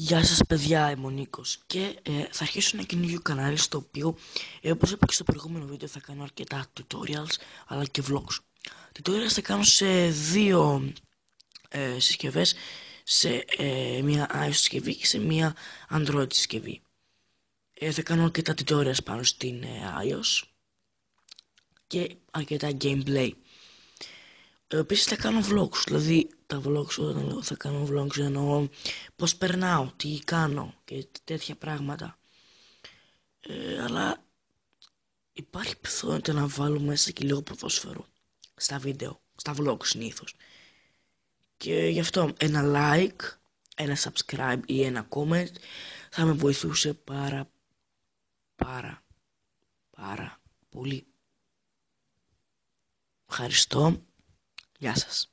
Γεια σας παιδιά, είμαι ο Νίκος και θα αρχίσω ένα καινούργιο κανάλι στο οποίο όπως είπα και στο προηγούμενο βίντεο θα κάνω αρκετά tutorials αλλά και vlogs. Tutorials θα κάνω σε δύο συσκευές, σε μια iOS συσκευή και σε μια Android συσκευή. Θα κάνω αρκετά tutorials πάνω στην iOS και αρκετά gameplay. Επίσης θα κάνω vlogs, δηλαδή τα vlogs, όταν λέω θα κάνω vlogs εννοώ πως περνάω, τι κάνω και τέτοια πράγματα. Αλλά υπάρχει πιθανότητα να βάλω μέσα και λίγο ποδόσφαιρο στα βίντεο, στα vlogs συνήθως. Και γι' αυτό ένα like, ένα subscribe ή ένα comment θα με βοηθούσε πάρα πολύ. Ευχαριστώ. Γεια σας.